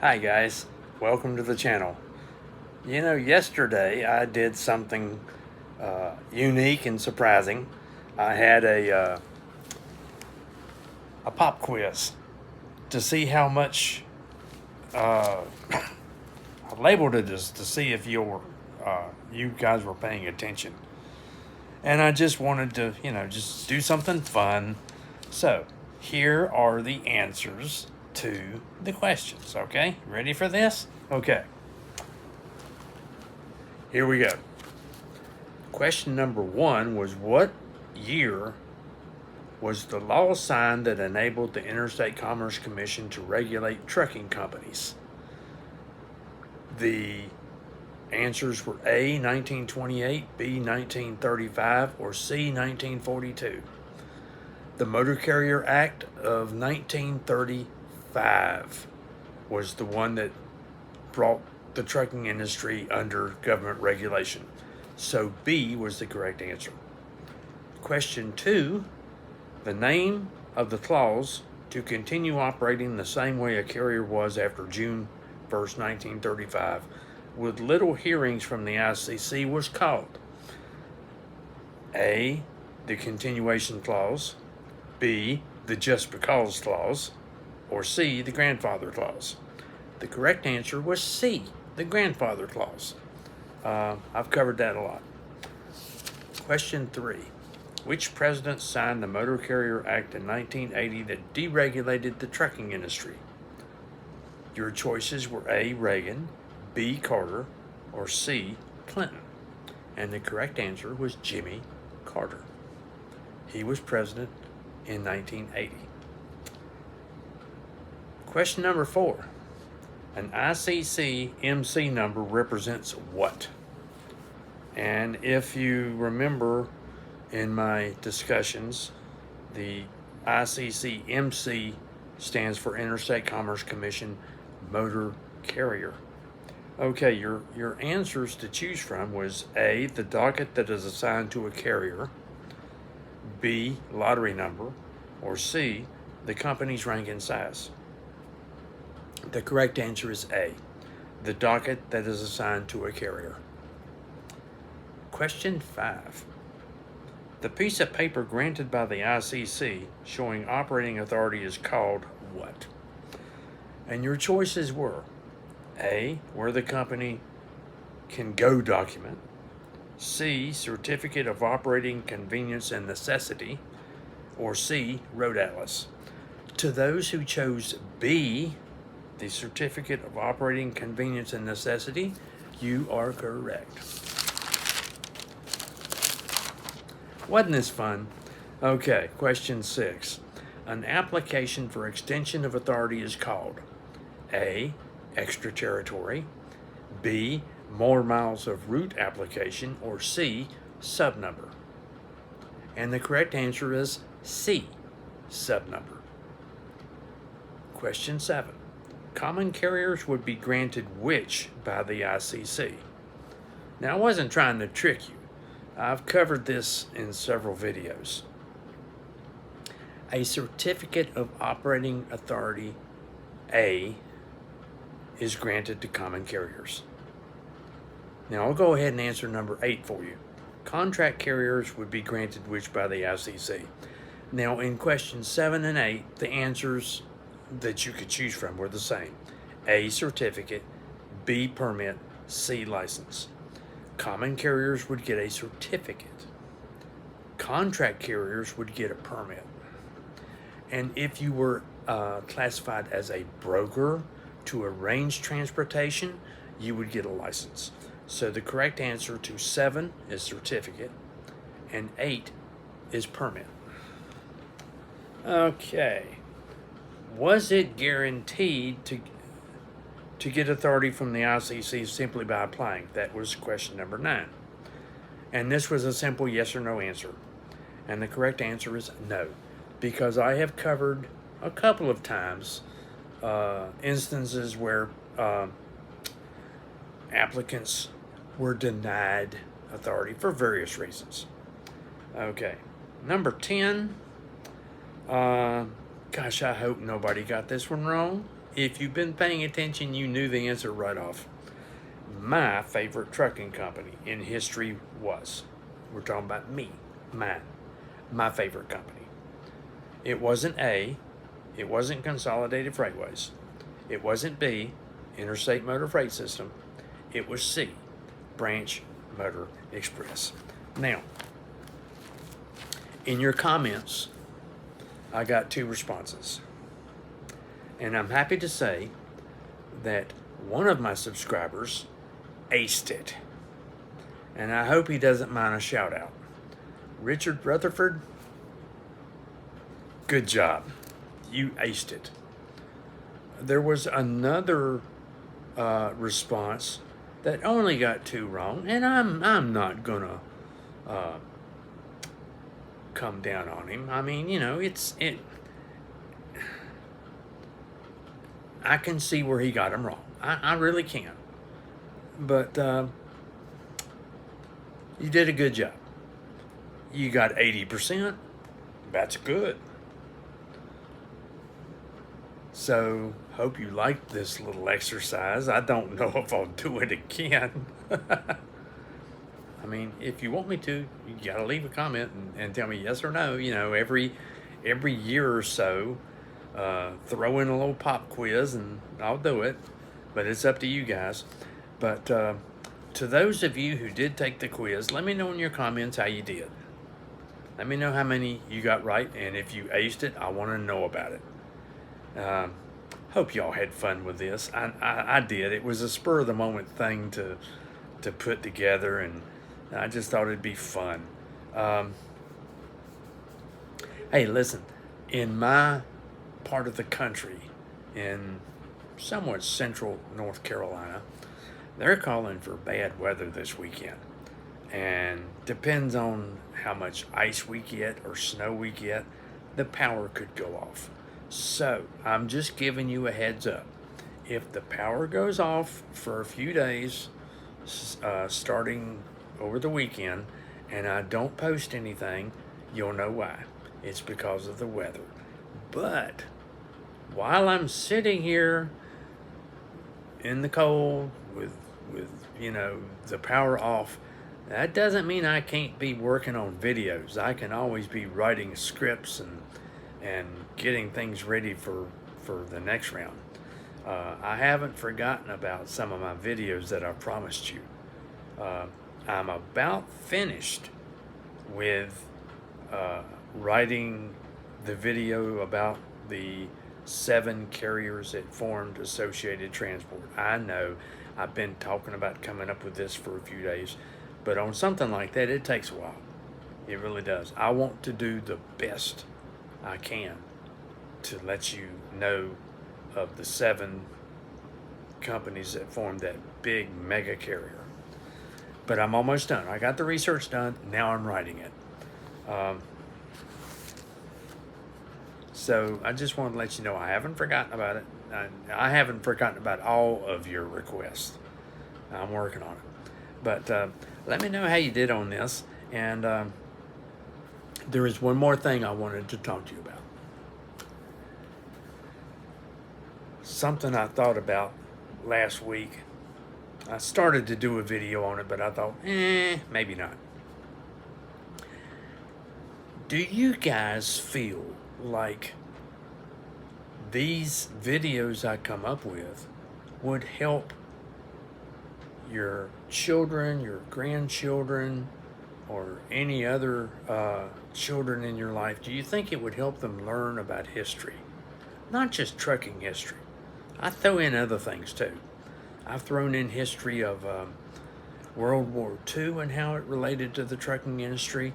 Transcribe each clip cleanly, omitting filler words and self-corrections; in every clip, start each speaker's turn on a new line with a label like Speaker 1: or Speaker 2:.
Speaker 1: Hi guys, welcome to the channel. You know, yesterday I did something unique and surprising. I had a pop quiz to see how much I labeled it as to see if you guys were paying attention, and I just wanted to just do something fun. So here are the answers to the questions. Okay, ready for this? Okay. Here we go. Question number 1 was, what year was the law signed that enabled the Interstate Commerce Commission to regulate trucking companies? The answers were A, 1928, B, 1935, or C, 1942. The Motor Carrier Act of 1935 was the one that brought the trucking industry under government regulation. So B was the correct answer. Question 2, the name of the clause to continue operating the same way a carrier was after June 1st, 1935, with little hearings from the ICC was called A, the continuation clause, B, the just because clause, or C, the grandfather clause. The correct answer was C, the grandfather clause. I've covered that a lot. Question 3. Which president signed the Motor Carrier Act in 1980 that deregulated the trucking industry? Your choices were A, Reagan, B, Carter, or C, Clinton. And the correct answer was Jimmy Carter. He was president in 1980. Question number 4. An ICC MC number represents what? And if you remember in my discussions, the ICC MC stands for Interstate Commerce Commission Motor Carrier. Okay, your answers to choose from was A, the docket that is assigned to a carrier, B, lottery number, or C, the company's rank and size. The correct answer is A, the docket that is assigned to a carrier. Question 5. The piece of paper granted by the ICC showing operating authority is called what? And your choices were A, where the company can go document, C, certificate of operating convenience and necessity, or C, road atlas. To those who chose B, the certificate of operating convenience and necessity, you are correct. Wasn't this fun? Okay, question 6. An application for extension of authority is called A, extraterritory, B, more miles of route application, or C, subnumber. And the correct answer is C, subnumber. Question 7. Common carriers would be granted which by the ICC? Now, I wasn't trying to trick you. I've covered this in several videos. A certificate of operating authority, A, is granted to common carriers. Now, I'll go ahead and answer number 8 for you. Contract carriers would be granted which by the ICC? Now, in questions 7 and 8, the answers that you could choose from were the same. A, certificate, B, permit, C, license. Common carriers would get a certificate. Contract carriers would get a permit. And if you were classified as a broker to arrange transportation, you would get a license. So the correct answer to 7 is certificate, and 8 is permit. Okay. Was it guaranteed to get authority from the ICC simply by applying? That was question number 9. And this was a simple yes or no answer. And the correct answer is no, because I have covered a couple of times instances where applicants were denied authority for various reasons. Okay, number 10. Gosh, I hope nobody got this one wrong. if you've been paying attention, you knew the answer right off. My favorite trucking company in history was, we're talking about me, mine, my favorite company. It wasn't A, it wasn't Consolidated Freightways, it wasn't B, Interstate Motor Freight System, it was C, Branch Motor Express. Now, in your comments, I got 2 responses. And I'm happy to say that one of my subscribers aced it. And I hope he doesn't mind a shout out. Richard Rutherford, good job. You aced it. There was another response that only got 2 wrong, and I'm not gonna come down on him. I mean, you know, I can see where he got them wrong. I really can. But you did a good job. You got 80%. That's good. So, hope you liked this little exercise. I don't know if I'll do it again. I mean, if you want me to, you gotta leave a comment and tell me yes or no. You know, every year or so, throw in a little pop quiz and I'll do it. But it's up to you guys. But to those of you who did take the quiz, let me know in your comments how you did. Let me know how many you got right, and if you aced it, I want to know about it. Hope y'all had fun with this. I did. It was a spur of the moment thing to put together, and I just thought it'd be fun. Hey, listen, in my part of the country, in somewhat central North Carolina, they're calling for bad weather this weekend. And depends on how much ice we get or snow we get, the power could go off. So I'm just giving you a heads up. If the power goes off for a few days, starting over the weekend, and I don't post anything, you'll know why. It's because of the weather. But while I'm sitting here in the cold with you know, the power off, that doesn't mean I can't be working on videos. I can always be writing scripts and getting things ready for the next round. I haven't forgotten about some of my videos that I promised you. I'm about finished with writing the video about the 7 carriers that formed Associated Transport. I know I've been talking about coming up with this for a few days, but on something like that, it takes a while. It really does. I want to do the best I can to let you know of the 7 companies that formed that big mega carrier. But I'm almost done. I got the research done. Now I'm writing it. So I just want to let you know I haven't forgotten about it. I haven't forgotten about all of your requests. I'm working on it. But let me know how you did on this. And there is one more thing I wanted to talk to you about. Something I thought about last week. I started to do a video on it, but I thought, maybe not. Do you guys feel like these videos I come up with would help your children, your grandchildren, or any other children in your life? Do you think it would help them learn about history? Not just trucking history. I throw in other things too. I've thrown in history of World War II and how it related to the trucking industry.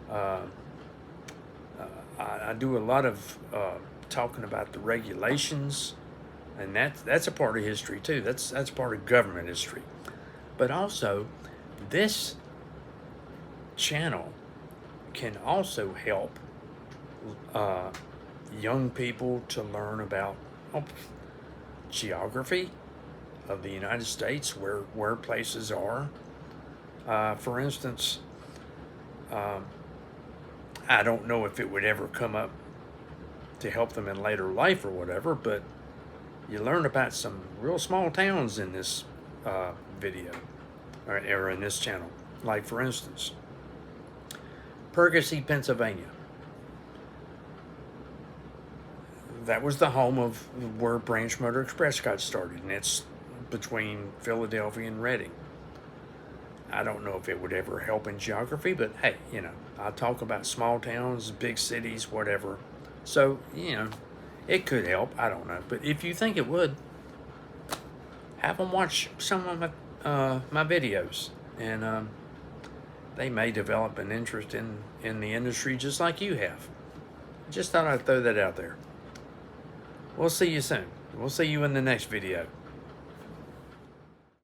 Speaker 1: I do a lot of talking about the regulations, and that's a part of history too. That's part of government history. But also, this channel can also help young people to learn about geography of the United States, where places are. For instance, I don't know if it would ever come up to help them in later life or whatever, but You learn about some real small towns in this video, or in this channel. Like, for instance, Percy, Pennsylvania. That was the home of where Branch Motor Express got started, and it's between Philadelphia and Reading. I don't know if it would ever help in geography, but hey, you know, I talk about small towns, big cities, whatever. So, you know, it could help. I don't know. But if you think it would, have them watch some of my videos, and they may develop an interest in the industry just like you have. Just thought I'd throw that out there. We'll see you soon. We'll see you in the next video.